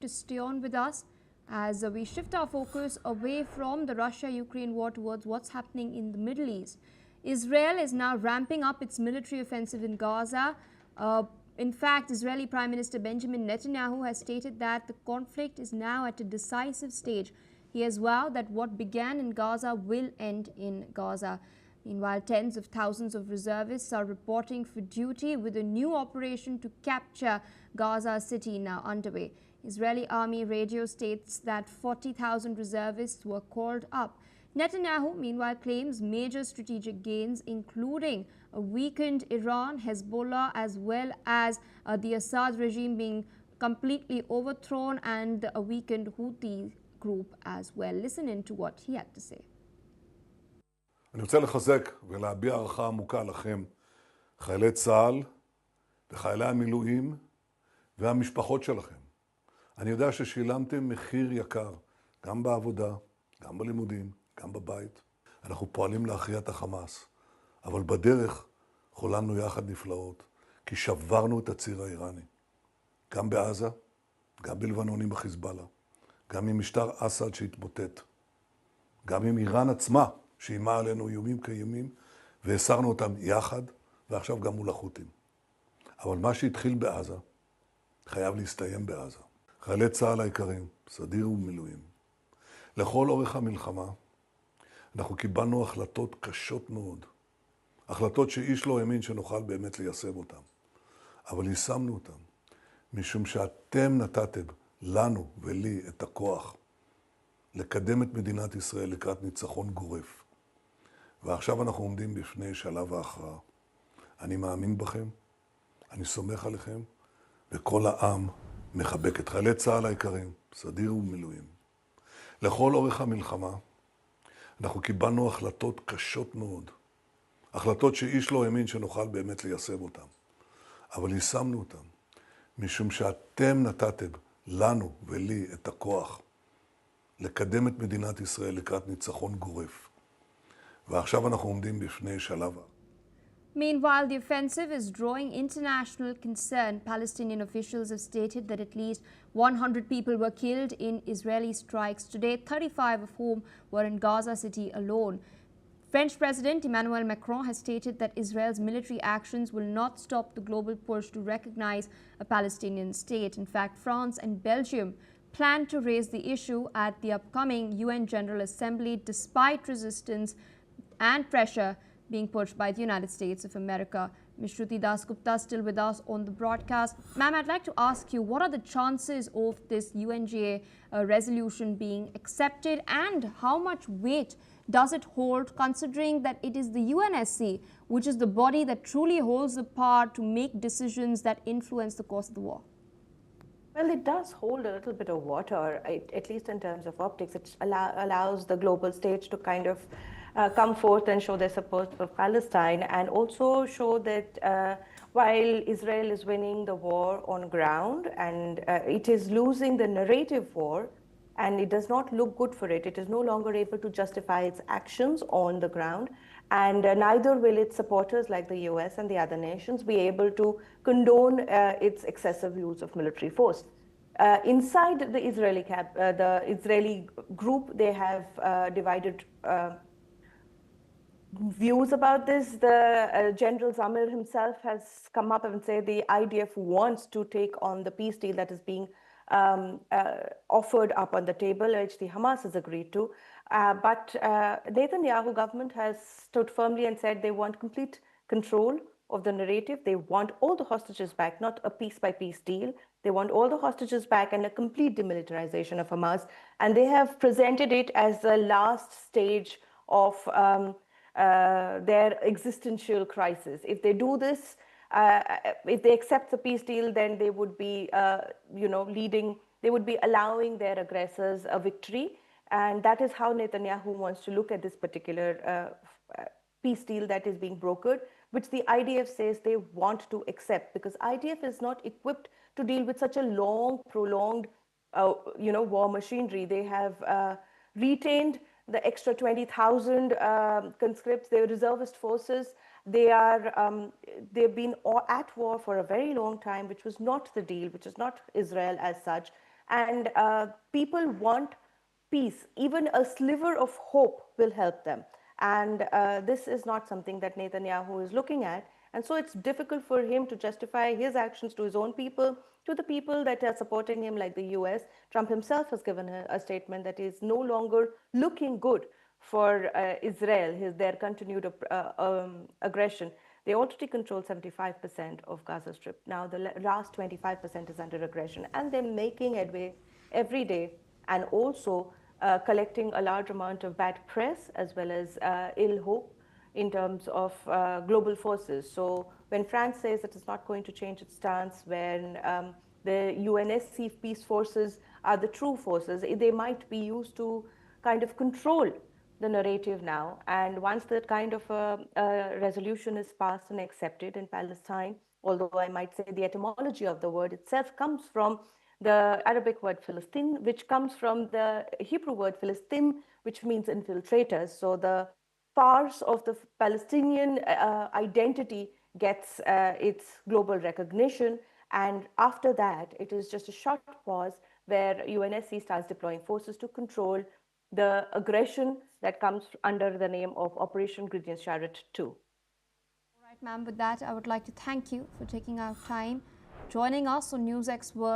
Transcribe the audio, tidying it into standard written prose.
to stay on with us as we shift our focus away from the Russia-Ukraine war towards what's happening in the Middle East. Israel is now ramping up its military offensive in Gaza. In fact, Israeli Prime Minister Benjamin Netanyahu has stated that the conflict is now at a decisive stage. He has vowed that what began in Gaza will end in Gaza. Meanwhile, tens of thousands of reservists are reporting for duty with a new operation to capture Gaza city now underway. Israeli army radio states that 40,000 reservists were called up. Netanyahu, meanwhile, claims major strategic gains, including a weakened Iran, Hezbollah, as well as the Assad regime being completely overthrown, and a weakened Houthi group as well. Listen in to what he had to say. אני רוצה לחזק ולהביע הערכה עמוקה לכם, חיילי צה"ל וחיילי המילואים והמשפחות שלכם. אני יודע ששילמתם מחיר יקר, גם בעבודה, גם בלימודים, גם בבית. אנחנו פועלים להכריע את החמאס, אבל בדרך חוללנו יחד נפלאות, כי שברנו את הציר האיראני. גם בעזה, גם בלבנון עם החיזבאללה, גם עם משטר אסד שהתמוטט, גם עם איראן עצמה, שאימה עלינו איומים קיימים, והסרנו אותם יחד, ועכשיו גם מול החות'ים. אבל מה שהתחיל בעזה, חייב להסתיים בעזה. חיילי צה"ל היקרים, סדיר ומילואים. לכל אורך המלחמה, אנחנו קיבלנו החלטות קשות מאוד. החלטות שאיש לא האמין שנוכל באמת ליישם אותן. אבל יישמנו אותן, משום שאתם נתתם לנו ולי את הכוח לקדם את מדינת ישראל לקראת ניצחון גורף. ועכשיו אנחנו עומדים בפני שלב ההכרעה. אני מאמין בכם, אני סומך עליכם, וכל העם מחבק את חיילי צה"ל היקרים, סדיר ומילואים. לכל אורך המלחמה, אנחנו קיבלנו החלטות קשות מאוד. החלטות שאיש לא האמין שנוכל באמת ליישם אותן. אבל יישמנו אותן, משום שאתם נתתם לנו ולי את הכוח לקדם את מדינת ישראל לקראת ניצחון גורף. ועכשיו אנחנו עומדים בפני שלב. Meanwhile, the offensive is drawing international concern. Palestinian officials have stated that at least 100 people were killed in Israeli strikes today, 35 of whom were in Gaza City alone. French President Emmanuel Macron has stated that Israel's military actions will not stop the global push to recognize a Palestinian state. In fact, France and Belgium plan to raise the issue at the upcoming UN General Assembly despite resistance and pressure being pushed by the United States of America. Ms. Shruti Dasgupta still with us on the broadcast. Ma'am, I'd like to ask you, what are the chances of this UNGA resolution being accepted, and how much weight does it hold, considering that it is the UNSC, which is the body that truly holds the power to make decisions that influence the course of the war? Well, it does hold a little bit of water, at least in terms of optics. It allows the global stage to kind of come forth and show their support for Palestine, and also show that while Israel is winning the war on ground and it is losing the narrative war, and it does not look good for it. It is no longer able to justify its actions on the ground, and neither will its supporters like the US and the other nations be able to condone its excessive use of military force. Inside the Israeli group, they have divided views about this. The General Zamir himself has come up and said the IDF wants to take on the peace deal that is being offered up on the table, which the Hamas has agreed to. But Netanyahu government has stood firmly and said they want complete control of the narrative. They want all the hostages back, not a piece-by-piece deal. They want all the hostages back and a complete demilitarization of Hamas. And they have presented it as the last stage of their existential crisis. If they do this, if they accept the peace deal, then they would be, they would be allowing their aggressors a victory. And that is how Netanyahu wants to look at this particular peace deal that is being brokered, which the IDF says they want to accept, because IDF is not equipped to deal with such a long, prolonged, war machinery. They have retained the extra 20,000 conscripts, their reservist forces. They've been at war for a very long time, which was not the deal, which is not Israel as such. And people want peace. Even a sliver of hope will help them. And this is not something that Netanyahu is looking at. And so it's difficult for him to justify his actions to his own people, to the people that are supporting him, like the US. Trump himself has given a statement that is no longer looking good for Israel, their continued aggression. They already control 75% of Gaza Strip. Now the last 25% is under aggression, and they're making headway every day, and also collecting a large amount of bad press as well as ill hope in terms of global forces. So when France says that it's not going to change its stance, when the UNSC peace forces are the true forces, they might be used to kind of control the narrative now. And once that kind of a resolution is passed and accepted in Palestine, although I might say the etymology of the word itself comes from the Arabic word Philistine, which comes from the Hebrew word Philistim, which means infiltrators. So the farce of the Palestinian identity gets its global recognition. And after that, it is just a short pause where UNSC starts deploying forces to control the aggression that comes under the name of Operation Gradient Chariot 2. All right, ma'am, with that, I would like to thank you for taking our time, joining us on NewsX World.